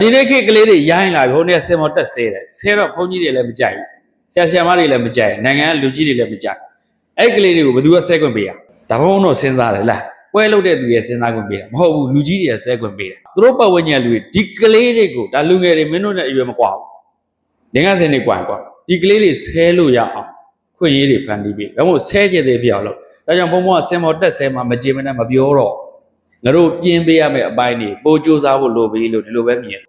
ဒီနေ့ခေတ်ကလေးတွေရိုင်းလာပြီဟိုနေ့ဆင်မော်တက်ဆဲတယ်ဆဲတော့ဘုန်းကြီးတွေလည်းမကြိုက်ဘူးဆရာဆရာမတွေလည်းမကြိုက်နိုင်ငံလူကြီးတွေလည်းမကြိုက်အဲ့ကလေးတွေကိုဘယ်သူကဆဲခွင့်ပေးရဒါဘုန်းတော့စဉ်းစားတယ်လားပွဲလုပ်တဲ့သူရဲ့စဉ်းစားခွင့်ပေးတာမဟုတ်ဘူးလူကြီးတွေကဆဲခွင့်ပေးတယ်သူတို့ပတ်ဝန်းကျင်လူတွေဒီကလေးတွေကိုဒါလူငယ်တွေမင်းတို့နဲ့အရွယ်မကွာဘူး50နှစ်ကွာဒီကလေးတွေဆဲလို့ရအောင်ခွင့်ရေးတွေဖန်တီးပြီးဒါမှမဟုတ်ဆဲကျင်သေးပြောင်းလို့ဒါကြောင့်ဘုန်းဘုန်းကဆင်မော်တက်ဆဲမှာမကြင်မနဲ့မပြောတော့ငါတို့ပြင်းပေးရမယ့်အပိုင်းတွေပိုကြိုးစားဖို့လိုပြီလို့ဒီလိုပဲမြင်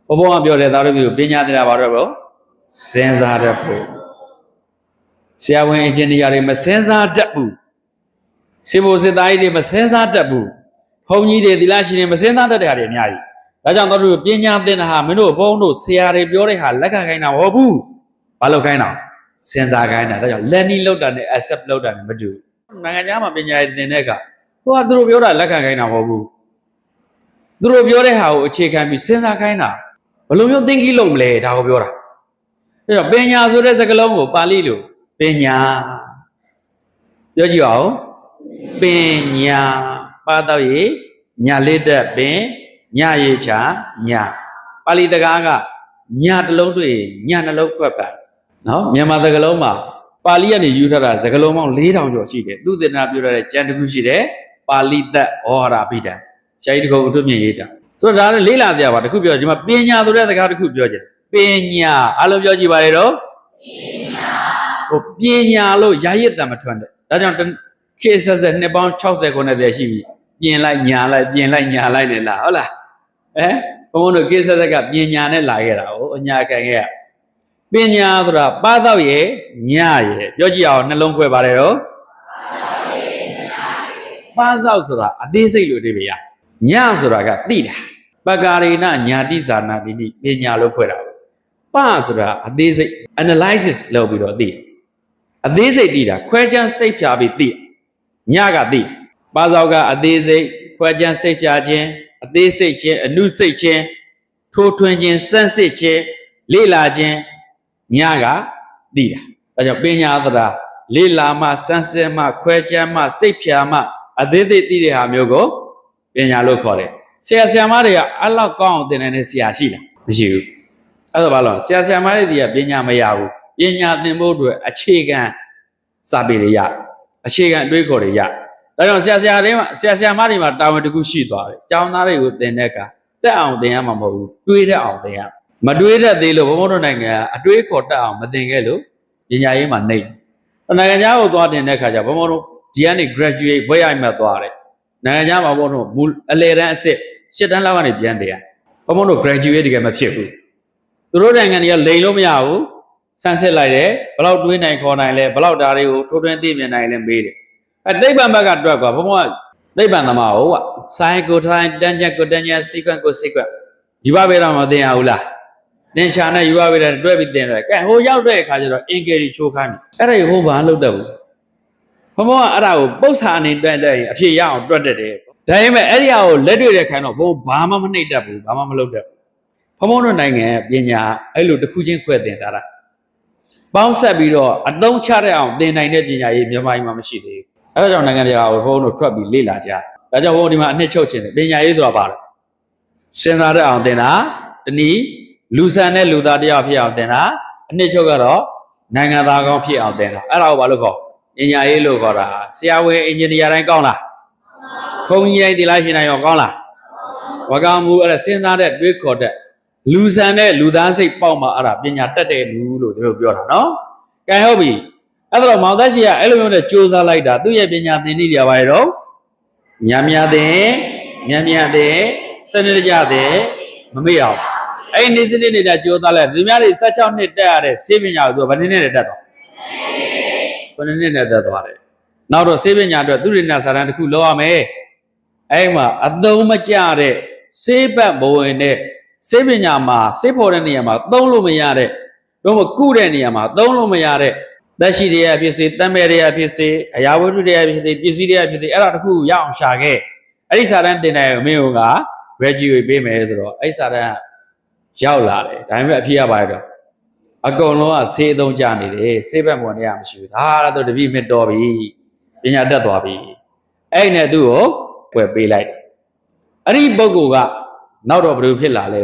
ဘုန်းဘုန်းကပြောတယ်သားတို့မျိုးပညာသင်တာပါတော့ဘယ်လိုစဉ်းစားတတ်ဖို့ဆရာဝန်အင်ဂျင်နီယာတွေမစဉ်းစားတတ်ဘူးစေဖို့စစ်သားကြီးတွေမစဉ်းစားတတ်ဘူးဘုန်းကြီးတွေသီလရှင်တွေမစဉ်းစားတတ်တဲ့ဟာတွေအများကြီးဒါကြောင့်သားတို့ပညာသင်တာဟာမင်းတို့ဘုန်းတို့ဆရာတွေပြောတဲ့ဟာလက်ခံခိုင်းတာမဟုတ်ဘူးဘာလို့ခိုင်းတာစဉ်းစားခိုင်းတာဒါကြောင့်လက်နီးလောက်တာနဲ့ accept လောက်တာနဲ့မတူဘူးနိုင်ငံခြားမှာပညာရေးသင်တဲ့ကဟိုကသူတို့ပြောတာလက်ခံခိုင်းတာမဟုတ်ဘူးသူတို့ပြောတဲ့ဟာကိုအခြေခံပြီးစဉ်းစားခိုင်းတာဘယ်လိုမျိုး thinking လုပ်မလဲဒါကိုပြောတာအဲ့တော့ပညာဆိုတဲ့စကားလုံးကိုပါဠိလိုပညာပြောကြည့်အောင်ပညာပါတော့ရေညာလေးတက်ပင်ညရေးချညာပါဠိတကားကညာတစ်လုံးတွေ့ညာနှလုံးထွက်ပါနော်မြန်မာစကားလုံးမှာပါဠိကနေယူထားတာစကားလုံးပေါင်း4000ကျော်ရှိတယ်သူသေနာပြောထားတဲ့ကျမ်းတစ်ခုရှိတယ်ပါဠိသက်ဩဟာရပိဋံဆရာကြီးတခုအတွမြင့်ရေးတာဆိုတော့ဒါလည်းလေးလာပြပါတခုပြောဒီမှာပညာဆိုတဲ့စကားတခုပြောချင်ပညာအားလုံးပြောကြည့်ပါလေတော့ပညာလို့ရာရစ်တံမထွန်းတယ်ဒါကြောင့်ခေဆက်ဆက်နှစ်ပေါင်း60 90ရှိပြီပြင်လိုက်ညာလိုက်ပြင်လိုက်ညာလိုက်နေလားဟုတ်လားဘုန်းဘုန်းတို့ခေဆက်ဆက်ကပညာနဲ့လာခဲ့တာဟိုအညာခံခဲ့ပညာဆိုတာပါတော့ရဲ့ညရဲ့ပြောကြည့်အောင်နှလုံးခွဲပါတယ်တော့ပါသောက်ဆိုတာအသေးစိတ်လို့အဓိပ္ပာယ်ညဆိုတာကတိတာပကာရိဏညာတိဇာနာတိတိပညာလို့ဖွဲ့တာပဆိုတာအသေးစိတ် analysis လုပ်ပြီးတော့သိအသေးစိတ်သိတာခွဲခြမ်းစိတ်ဖြာပြီးသိညကသိပါသောက်ကအသေးစိတ်ခွဲခြမ်းစိတ်ဖြာခြင်းအသေးစိတ်ခြင်းအနုစိတ်ခြင်းထိုးထွင်းခြင်းစမ်းစစ်ခြင်းလေ့လာခြင်းညကသိတာဒါကြောင့်ပညာဆိုတာလေ့လာမှစမ်းစစ်မှခွဲခြမ်းမှစိတ်ဖြာမှအသေးသေးသိတဲ့ဟာမျိုးကိုပညာလို့ခေါ်တယ်ဆရာဆရာမတွေကအဲ့လောက်ကောင်းအောင်သင်တဲ့ဆရာရှိလားမရှိဘူးအဲ့ဒါဘာလို့ဆရာဆရာမတွေကပညာမရဘူးပညာသင်ဖို့အတွက်အခြေခံစာပေတွေရအခြေခံအတွေးခေါ်တွေရဒါကြောင့်ဆရာဆရာမတွေမှာတာဝန်တစ်ခုရှိသွားတယ်ကျောင်းသားတွေကိုသင်တဲ့အခါတက်အောင်သင်ရမှာမဟုတ်ဘူးတွေးတတ်အောင်သင်ရမတွေးတတ်သေးလို့ဘုံဘုံတို့နိုင်ငံကအတွေးခေါ်တတ်အောင်မသင်ခဲ့လို့ပညာရေးမှာနှိပ်နိုင်ငံခြားကိုသွားတင်တဲ့အခါကျဘုံဘုံတို့ဒီကနေ graduate ဘွဲ့ရမှတ်သွားတယ်နိုင်ငံခြားမှာဘုံတို့အလယ်တန်းအစစ်7တန်းလောက်ကနေပြန်တယ်ဘုံဘုံတို့ graduate တကယ်မဖြစ်ဘူးသူတို့နိုင်ငံတွေကလိန်လို့မရဘူးဆန်းစစ်လိုက်တယ်ဘလောက်တွေးနိုင်ခေါ်နိုင်လဲဘလောက်ဓာတ်တွေကိုထိုးထွင်းသိမြင်နိုင်လဲမေးတယ်သိပ္ပံဘက်ကတွက်ကွာဘုံဘုံကသိပ္ပံသမားဟုတ်ကွာ sin cosine tangent cotangent secant cosecant ဒီဘပဲတော့မသိရဘူးလားသင်္ချာနဲ့ယူရပြီးတယ်တွဲပြီးသင်တယ်ကဲဟိုရောက်တဲ့အခါကျတော့အင်္ဂယ်ကြီးချိုးခိုင်းပြီအဲ့ဒါဟိုဘာလုပ်တတ်ဘူးဘုံဘုံကအဲ့ဒါကိုပု္ပ္ပာအနေတွက်တဲ့အဖြေရအောင်တွက်တတ်တယ်ဒါပေမဲ့အဲ့ဒီဟာကိုလက်တွေ့တဲ့ခိုင်းတော့ဘုံဘာမှမနှိပ်တတ်ဘူးဘာမှမလုပ်တတ်ဘူးဘုံဘုံတို့နိုင်ငံပညာအဲ့လိုတစ်ခုချင်းခွဲသင်တာပေါင်းဆက်ပြီးတော့အသုံးချတဲ့အောင်သင်နိုင်တဲ့ပညာရေးမြန်မာပြည်မှာမရှိသေးဘူးအဲ့ဒါကြောင့်နိုင်ငံတကာကိုဘုံတို့ထွက်ပြီးလေ့လာကြဒါကြောင့်ဘုံဒီမှာအနှစ်ချုပ်ခြင်းတယ်ပညာရေးဆိုတာဘာလဲစဉ်းစားတဲ့အောင်သင်တာတနည်းလူဆန်တဲ့လူသားတယောက်ဖြစ်အောင်သင်တာအနှစ်ချုပ်ကတော့နိုင်ငံသားကောင်းဖြစ်အောင်သင်တာအဲ့ဒါကိုဘာလို့ခေါ်ပညာရေးလို့ခေါ်တာဆရာဝန်အင်ဂျင်နီယာတိုင်းကောင်းလားဘုံကြီးတိုင်းသီလရှင်တိုင်းရောကောင်းလားဝကောင်းမှုအဲ့ဒါစဉ်းစားတဲ့တွေးခေါ်တဲ့လူဆန်တဲ့လူသားစိတ်ပေါက်မှာအဲ့ဒါပညာတတ်တဲ့လူလို့တို့ပြောတာနော်ကဲဟုတ်ပြီအဲ့တော့မောင်သက်ရှိကအဲ့လိုမျိုးနဲ့စူးစမ်းလိုက်တာသူ့ရဲ့ပညာသင်နည်းတွေပါရဲ့တော့ညံ့တဲ့စနစ်ကြတဲ့မမေ့အောင်အဲ့ဒီစနစ်နေတာကြိုးစားလိုက်သူများတွေ16နှစ်တက်ရတဲ့စေပညာကိုသူကဘယ်နည်းနဲ့တက်သွားဘယ်နည်းနဲ့တက်သွားတယ်နောက်တော့စေပညာအတွက်သူရိနာစာတန်းတစ်ခုလောက်ရမယ်အဲ့မှာအသုံးမကျတဲ့စေပတ်ဘဝင်တဲ့စေပညာမှာစေဖို့တဲ့နေရာမှာသုံးလို့မရတဲ့တော့မကုတဲ့နေရာမှာသုံးလို့မရတဲ့သက်ရှိတွေကဖြစ်စေတမ်းမဲ့တွေကဖြစ်စေအရာဝတ္ထုတွေကဖြစ်စေပစ္စည်းတွေကဖြစ်စေအဲ့ဒါတစ်ခုရအောင်ရှာခဲ့အဲ့ဒီစာတန်းတင်တဲ့မင်းက graduate ပေးမယ်ဆိုတော့အဲ့စာတန်းရောက်လာတယ်ဒါပေမဲ့အဖြစ်ရပါတယ်တော့အကုန်လုံးကစေအသုံးကြနေတယ်စေဘက်ပေါ်နေရမရှိဘူးဒါတော့တပည့်မြတ်တော်ပြီပညာတတ်သွားပြီအဲ့နဲ့သူ့ကိုပွဲပေးလိုက်တယ်အဲ့ဒီပုဂ္ဂိုလ်ကနောက်တော့ဘယ်လိုဖြစ်လာလဲ